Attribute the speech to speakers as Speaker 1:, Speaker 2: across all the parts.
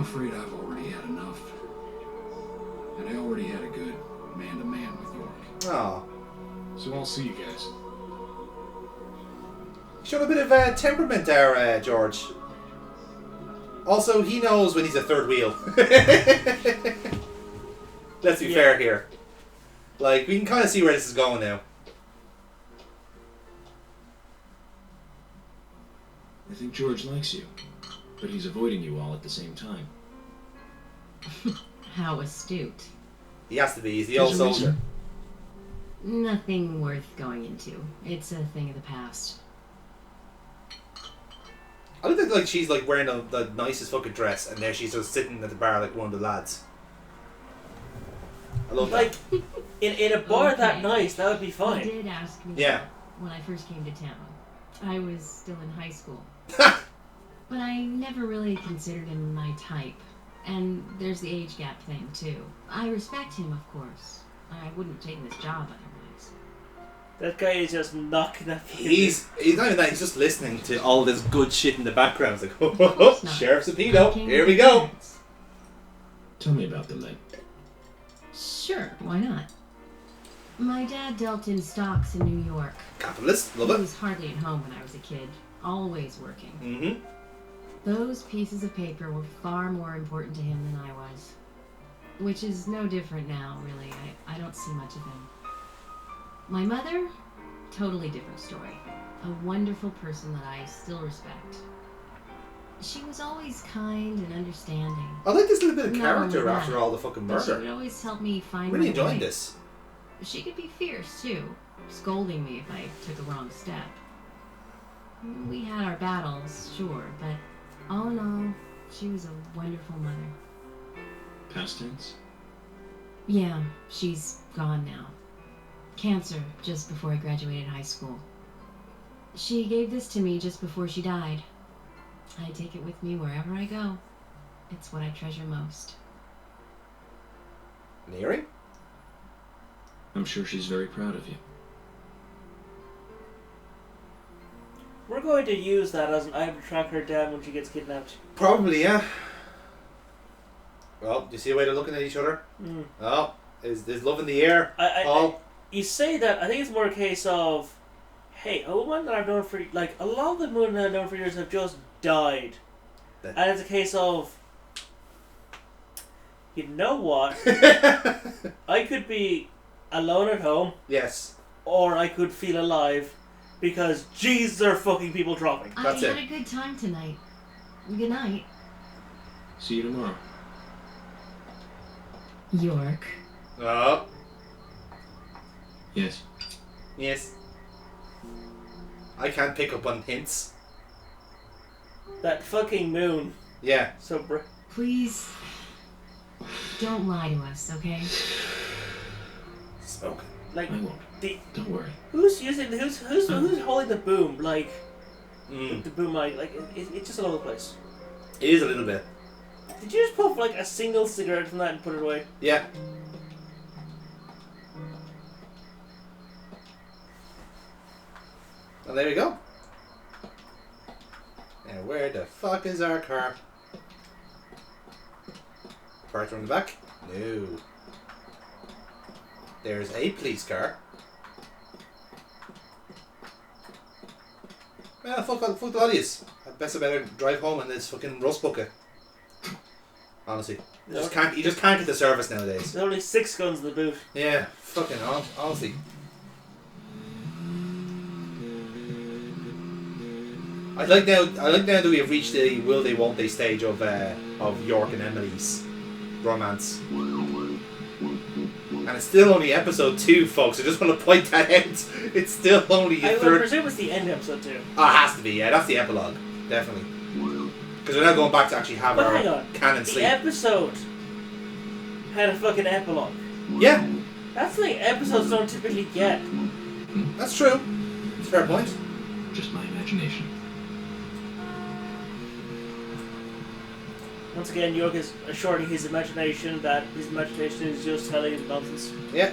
Speaker 1: afraid I've already had enough. And I already had a good man-to-man with York.
Speaker 2: Oh.
Speaker 1: So I'll see you guys.
Speaker 2: Showed a bit of temperament there, George. Also, he knows when he's a third wheel. Let's be fair here. Like, we can kind of see where this is going now.
Speaker 1: I think George likes you, but he's avoiding you all at the same time.
Speaker 3: How astute.
Speaker 2: He has to be. He's the old soldier.
Speaker 3: Nothing worth going into. It's a thing of the past.
Speaker 2: I look like she's like wearing the nicest fucking dress, and there she's just sitting at the bar like one of the lads. I love
Speaker 4: like,
Speaker 2: that.
Speaker 4: in a bar that nice, that would be fine.
Speaker 3: He did ask me
Speaker 2: Yeah.
Speaker 3: that when I first came to town. I was still in high school. But I never really considered him my type. And there's the age gap thing, too. I respect him, of course. I wouldn't have taken this job otherwise.
Speaker 4: That guy is just knocking that.
Speaker 2: He's not even that. He's just listening to all this good shit in the background. It's like, oh, Sheriff Zapito, here we go.
Speaker 1: Tell me about them then.
Speaker 3: Sure, why not? My dad dealt in stocks in New York.
Speaker 2: Capitalist, love
Speaker 3: He
Speaker 2: it.
Speaker 3: was hardly at home when I was a kid. Always working.
Speaker 2: Mm-hmm.
Speaker 3: Those pieces of paper were far more important to him than I was. Which is no different now, really. I don't see much of him. My mother? Totally different story. A wonderful person that I still respect. She was always kind and understanding.
Speaker 2: I like this little bit of
Speaker 3: Not
Speaker 2: character
Speaker 3: only that,
Speaker 2: after all the fucking
Speaker 3: but she
Speaker 2: murder.
Speaker 3: would always help me find
Speaker 2: Really
Speaker 3: my
Speaker 2: enjoying
Speaker 3: way.
Speaker 2: this.
Speaker 3: She could be fierce, too, scolding me if I took a wrong step. We had our battles, sure, but all in all, she was a wonderful mother.
Speaker 1: Past tense?
Speaker 3: Yeah, she's gone now. Cancer, just before I graduated high school. She gave this to me just before she died. I take it with me wherever I go. It's what I treasure most.
Speaker 2: An earring?
Speaker 1: I'm sure she's very proud of you.
Speaker 4: We're going to use that as an item to track her down when she gets kidnapped.
Speaker 2: Probably, yeah. Well, do you see a way they're looking at each other?
Speaker 4: Mm.
Speaker 2: Oh, there's love in the air.
Speaker 4: You say that, I think it's more a case of, hey, a woman that I've known for, like, a lot of the women that I've known for years have just died. And it's a case of, you know what? I could be alone at home.
Speaker 2: Yes.
Speaker 4: Or I could feel alive. Because, jeez, there are fucking people dropping.
Speaker 3: I had a good time tonight. Good night.
Speaker 1: See you tomorrow.
Speaker 3: York.
Speaker 2: Oh.
Speaker 1: Yes.
Speaker 2: Yes. I can't pick up on hints.
Speaker 4: That fucking moon.
Speaker 2: Yeah.
Speaker 4: So
Speaker 3: Please, don't lie to us, okay?
Speaker 2: Smoke.
Speaker 4: Like,
Speaker 1: I won't. Don't worry.
Speaker 4: Who's holding the boom? Like, the boom mic. Like, it's just all over the place.
Speaker 2: It is a little bit.
Speaker 4: Did you just puff like a single cigarette from that and put it away?
Speaker 2: Yeah. Well, there we go. Now, where the fuck is our car? Parked on the back? No. There's a police car. Well, fuck the audience. I better drive home in this fucking rust bucket. Honestly. You just can't get the service nowadays.
Speaker 4: There's only 6 guns in the boot.
Speaker 2: Yeah, fucking honestly. I like now that we have reached the will they won't they stage of York and Emily's romance. And it's still only episode 2, folks. I just want to point that out. It's still only
Speaker 4: I
Speaker 2: third.
Speaker 4: presume it's the end of episode 2.
Speaker 2: Oh, it has to be. Yeah, that's the epilogue, definitely. Because we're now going back to actually have
Speaker 4: But
Speaker 2: our
Speaker 4: hang on,
Speaker 2: canon
Speaker 4: the
Speaker 2: sleep.
Speaker 4: episode had a fucking epilogue.
Speaker 2: Yeah,
Speaker 4: That's something episodes don't typically get.
Speaker 2: that's true. It's a fair point.
Speaker 1: Just my imagination.
Speaker 4: Once again, York is assuring his imagination that his imagination is just telling him nonsense.
Speaker 2: Yeah.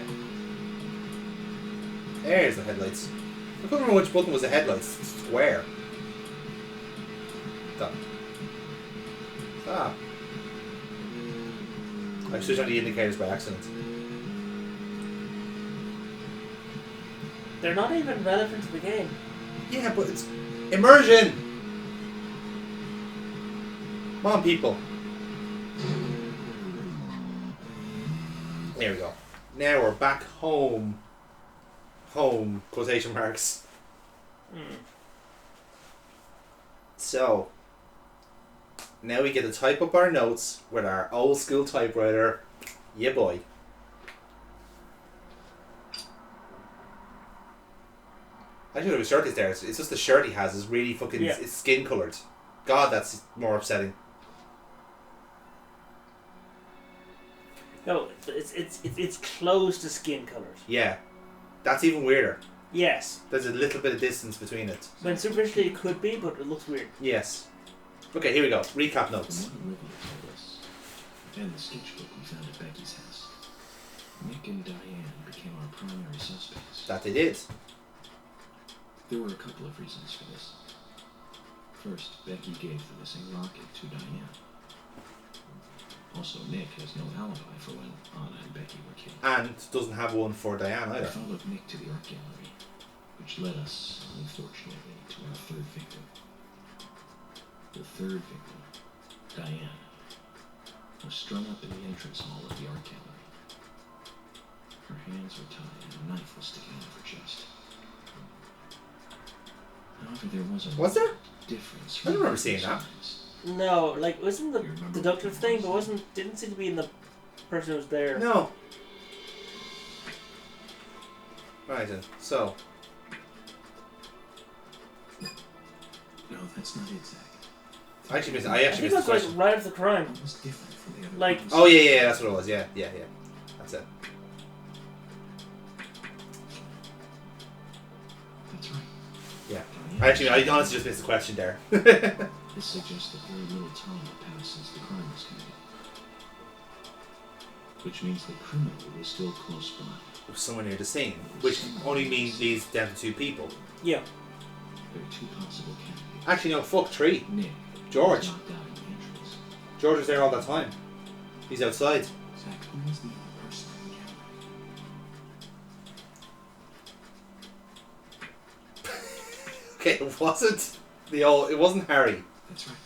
Speaker 2: There's the headlights. I couldn't remember which button was the headlights. It's square. Stop. Stop. I switched on the indicators by accident.
Speaker 4: They're not even relevant to the game.
Speaker 2: Yeah, but it's immersion. Come on, people. There we go. Now we're back home. Home, quotation marks. So, now we get to type up our notes with our old school typewriter. Yeah, boy. I should have a shirt is there. It's just the shirt he has is really fucking.
Speaker 4: Yeah.
Speaker 2: It's skin coloured. God, that's more upsetting.
Speaker 4: No, it's close to skin colored.
Speaker 2: Yeah, that's even weirder.
Speaker 4: Yes.
Speaker 2: There's a little bit of distance between it.
Speaker 4: When superficially it could be, but it looks weird.
Speaker 2: Yes. Okay, here we go. Recap notes.
Speaker 1: From what Olivia told us, and the sketchbook we found at Becky's house, Nick and Diane became our primary suspects.
Speaker 2: That they did.
Speaker 1: There were a couple of reasons for this. First, Becky gave the missing locket to Diane. Also, Nick has no alibi for when Anna and Becky were killed.
Speaker 2: And doesn't have one for Diane
Speaker 1: We
Speaker 2: either.
Speaker 1: followed Nick to the art gallery, which led us, unfortunately, to our third victim. The third victim, Diane, was strung up in the entrance hall of the art gallery. Her hands were tied and a knife was sticking out of her chest. However, there was a
Speaker 2: Was there?
Speaker 1: difference.
Speaker 2: I don't remember seeing that.
Speaker 4: No, like wasn't the deductive thing, but didn't seem to be in the person who was there.
Speaker 2: No. Right then. So.
Speaker 1: No, that's not it, Zach.
Speaker 2: I actually
Speaker 4: I
Speaker 2: missed
Speaker 4: think
Speaker 2: the
Speaker 4: it was like
Speaker 2: question.
Speaker 4: right after the crime.
Speaker 1: Almost different from the other
Speaker 4: Like-
Speaker 1: crimes.
Speaker 2: Oh yeah, that's what it was. Yeah. That's it.
Speaker 1: That's right.
Speaker 2: Yeah.
Speaker 1: Diane-
Speaker 2: I honestly just missed the question there.
Speaker 1: This suggests that very little time had passed since the crime was committed. Which means the criminal was still close by.
Speaker 2: Somewhere near the scene, which only means leads down to two people.
Speaker 4: Yeah.
Speaker 1: There are two possible candidates.
Speaker 2: Actually, no. Fuck, three.
Speaker 1: Nick
Speaker 2: George.
Speaker 1: was knocked out in the entrance.
Speaker 2: George was there all that time. He's outside.
Speaker 1: Zach, who was the other person in the gallery?
Speaker 2: Okay, it wasn't Harry.
Speaker 1: That's right.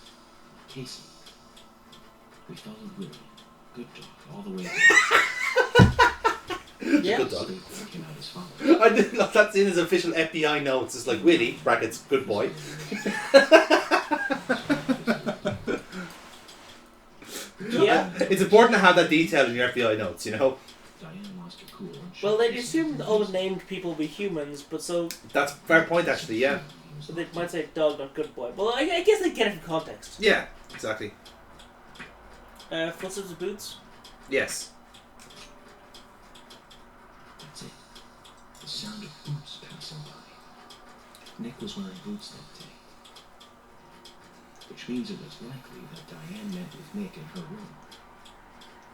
Speaker 1: Casey. We followed Willie. Good dog. All the way down.
Speaker 4: Yeah.
Speaker 2: Good dog.
Speaker 1: State came out as follows.
Speaker 2: I didn't know that's in his official FBI notes. It's like Willie brackets good boy.
Speaker 4: Yeah.
Speaker 2: It's important to have that detail in your FBI notes, you know.
Speaker 1: Diane lost her cool. And she
Speaker 4: Well, they'd
Speaker 1: Casey
Speaker 4: assumed all the named people would be humans, but so
Speaker 2: That's a fair point, actually. Yeah.
Speaker 4: they might say dog, not good boy. Well, I guess they get it from context.
Speaker 2: Yeah. Exactly.
Speaker 4: Footsteps of boots.
Speaker 2: Yes.
Speaker 1: That's it. The sound of boots passing by. Nick was wearing boots that day. Which means it was likely that Diane met with Nick in her room.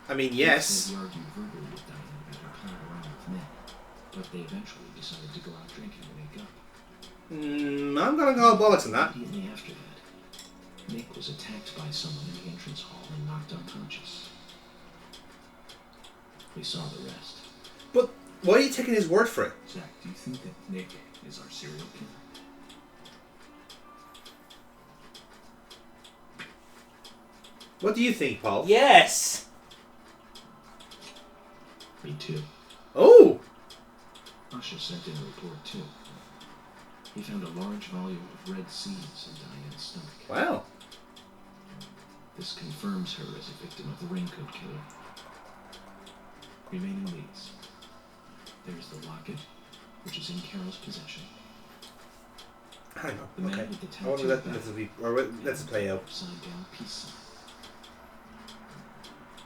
Speaker 2: I mean,
Speaker 1: Nick
Speaker 2: yes.
Speaker 1: said he argued verbally with Diane about her playing around with Nick, but they eventually decided to go out drinking to make up.
Speaker 2: I'm gonna go bollocks on that.
Speaker 1: Immediately after that, Nick was attacked by someone in the entrance hall and knocked unconscious. We saw the rest.
Speaker 2: But why are you taking his word for it?
Speaker 1: Zach, do you think that Nick is our serial killer?
Speaker 2: What do you think, Paul?
Speaker 4: Yes.
Speaker 1: Me too.
Speaker 2: Oh!
Speaker 1: Usher sent in a report too. He found a large volume of red seeds in Diane's stomach.
Speaker 2: Wow.
Speaker 1: This confirms her as a victim of the raincoat killer. Remaining leads. There's the locket, which is in Carol's possession.
Speaker 2: Hang
Speaker 1: The
Speaker 2: on.
Speaker 1: man
Speaker 2: Okay.
Speaker 1: with the
Speaker 2: I want to
Speaker 1: tattoo
Speaker 2: let's play out.
Speaker 1: upside down peace sign.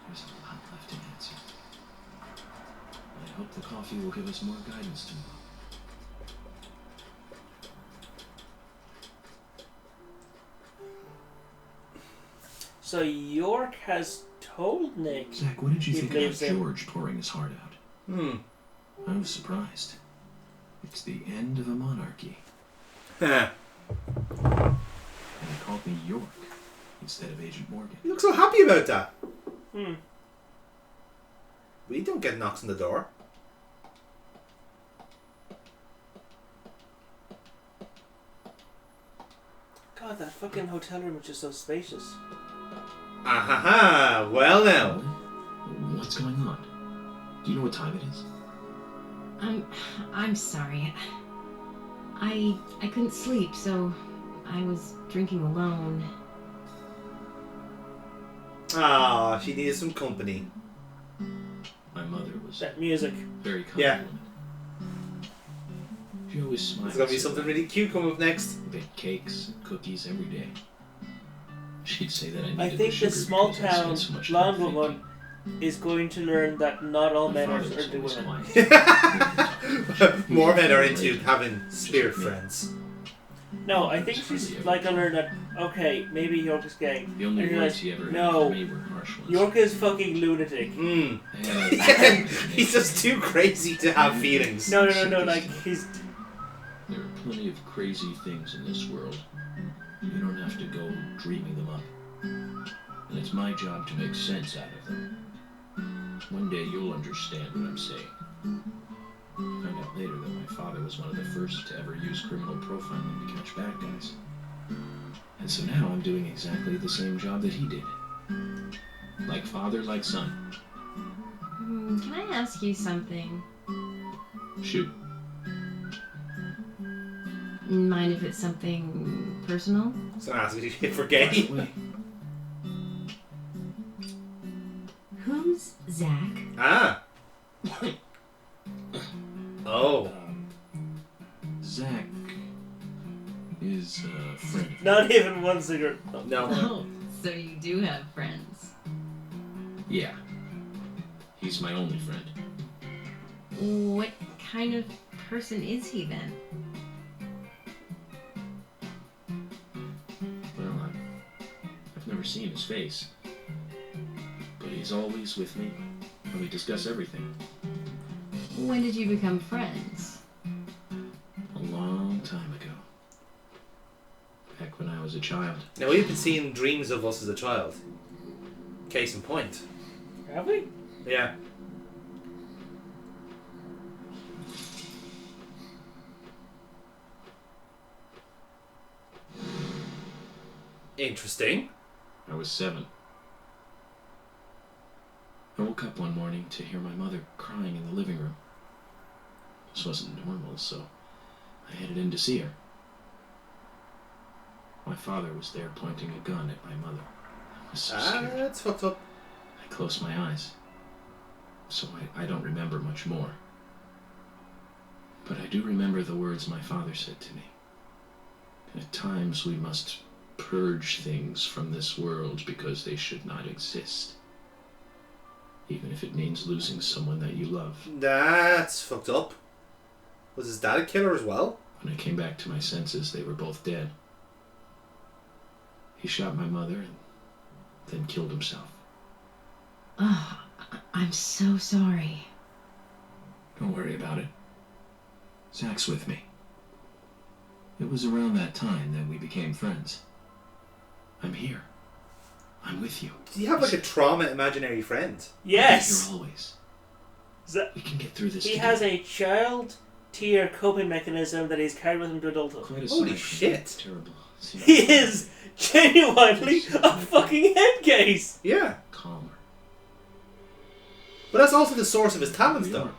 Speaker 1: There's a lot left to answer. I hope the coffee will give us more guidance tomorrow.
Speaker 4: So York has told Nick.
Speaker 1: Zach, what did you
Speaker 4: He
Speaker 1: think
Speaker 4: believes
Speaker 1: about
Speaker 4: him.
Speaker 1: George pouring his heart out? I was surprised. It's the end of a monarchy.
Speaker 2: Huh.
Speaker 1: And he called me York instead of Agent Morgan.
Speaker 2: You look so happy about that. We don't get knocks on the door.
Speaker 4: God, that fucking hotel room is just so spacious.
Speaker 2: Ahaha, well now.
Speaker 1: What's going on? Do you know what time it is?
Speaker 3: I'm sorry. I couldn't sleep, so I was drinking alone.
Speaker 2: Ah, she needed some company.
Speaker 1: My mother was
Speaker 4: That music.
Speaker 1: very kind
Speaker 2: Yeah.
Speaker 1: woman. She always smiled.
Speaker 2: There's gonna be something really cute coming up next.
Speaker 1: Baked cakes and cookies every day. She'd say that I needed
Speaker 4: I think
Speaker 1: the sugar
Speaker 4: this small
Speaker 1: because I
Speaker 4: town
Speaker 1: spent so much
Speaker 4: blonde
Speaker 1: time
Speaker 4: woman
Speaker 1: thinking.
Speaker 4: is going to learn that not all
Speaker 1: My
Speaker 4: men are
Speaker 1: father was
Speaker 4: into
Speaker 1: always
Speaker 4: women.
Speaker 1: quiet.
Speaker 2: More men are into having spirit friends.
Speaker 4: No, I think she's like gonna learn that. Okay, maybe York is gay.
Speaker 1: The only
Speaker 4: And you're
Speaker 1: words
Speaker 4: like,
Speaker 1: he ever had
Speaker 4: no,
Speaker 1: for me were harsh ones.
Speaker 4: York is fucking lunatic.
Speaker 2: Yeah, he's just too crazy to have feelings.
Speaker 4: No, like he's.
Speaker 1: There are plenty of crazy things in this world. You don't have to go dreaming them up. And it's my job to make sense out of them. One day you'll understand what I'm saying. I found out later that my father was one of the first to ever use criminal profiling to catch bad guys. And so now I'm doing exactly the same job that he did. Like father, like son.
Speaker 3: Can I ask you something?
Speaker 1: Shoot.
Speaker 3: Mind if it's something personal?
Speaker 2: So ask me if we're
Speaker 1: By
Speaker 2: gay.
Speaker 1: the way,
Speaker 3: Who's Zach?
Speaker 2: Ah. Oh.
Speaker 1: Zach is a friend.
Speaker 4: Not even one cigarette. Oh.
Speaker 2: No.
Speaker 3: Oh, so you do have friends.
Speaker 1: Yeah. He's my only friend.
Speaker 3: What kind of person is he then?
Speaker 1: Well, I've never seen his face. But he's always with me, and we discuss everything.
Speaker 3: When did you become friends?
Speaker 1: A long time ago. Back when I was a child.
Speaker 2: Now we've been seeing dreams of us as a child. Case in point.
Speaker 4: Have we?
Speaker 2: Yeah. Interesting.
Speaker 1: I was 7. I woke up one morning to hear my mother crying in the living room. This wasn't normal, so I headed in to see her. My father was there pointing a gun at my mother. I was so scared.
Speaker 2: That's fucked up.
Speaker 1: I closed my eyes, so I don't remember much more. But I do remember the words my father said to me. At times we must purge things from this world because they should not exist. Even if it means losing someone that you love.
Speaker 2: That's fucked up. Was his dad a killer as well?
Speaker 1: When I came back to my senses, they were both dead. He shot my mother and then killed himself.
Speaker 3: Oh, I'm so sorry.
Speaker 1: Don't worry about it. Zach's with me. It was around that time that we became friends. I'm here. I'm with you.
Speaker 2: Do you have like a trauma imaginary friend?
Speaker 4: Yes.
Speaker 1: Here always.
Speaker 4: That-
Speaker 1: We can get through this
Speaker 4: He
Speaker 1: together.
Speaker 4: has a child tier coping mechanism that he's carried with him to adulthood.
Speaker 1: Quite
Speaker 2: Holy
Speaker 1: aside from
Speaker 2: shit.
Speaker 1: that terrible.
Speaker 4: He is genuinely a fucking head case.
Speaker 2: Yeah.
Speaker 1: calmer.
Speaker 2: But that's also the source of his talents
Speaker 1: We
Speaker 2: though.
Speaker 1: are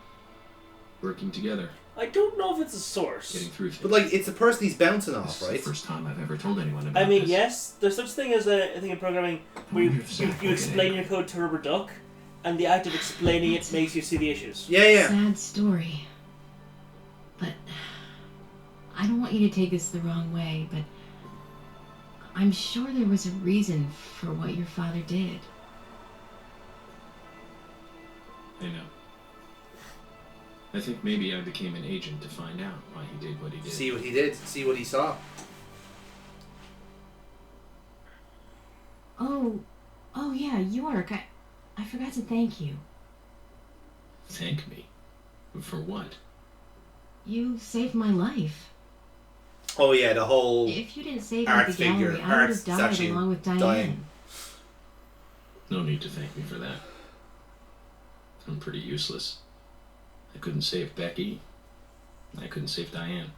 Speaker 1: working together,
Speaker 4: I don't know if it's a source.
Speaker 1: getting through things.
Speaker 2: But like it's the person he's bouncing
Speaker 1: This
Speaker 2: off,
Speaker 1: is
Speaker 2: right?
Speaker 1: the first time I've ever told anyone about
Speaker 4: I mean,
Speaker 1: this.
Speaker 4: yes, there's such thing as a thing in programming where
Speaker 1: wonder if Zach
Speaker 4: you
Speaker 1: will get
Speaker 4: explain
Speaker 1: angry.
Speaker 4: your code to Rubber Duck, and the act of explaining it makes you see the issues.
Speaker 2: Yeah.
Speaker 3: Sad story. But I don't want you to take this the wrong way, but I'm sure there was a reason for what your father did.
Speaker 1: I know. I think maybe I became an agent to find out why he did what he did.
Speaker 2: See what he did. See what he saw.
Speaker 3: Oh yeah, York. I forgot to thank you.
Speaker 1: Thank me? For what?
Speaker 3: You saved my life.
Speaker 2: Oh yeah, the whole
Speaker 3: If you didn't save me
Speaker 2: art
Speaker 3: at the gallery,
Speaker 2: figure,
Speaker 3: I would
Speaker 2: art
Speaker 3: have died
Speaker 2: statue
Speaker 3: along with Diane.
Speaker 2: dying.
Speaker 1: No need to thank me for that. I'm pretty useless. I couldn't save Becky. I couldn't save Diane.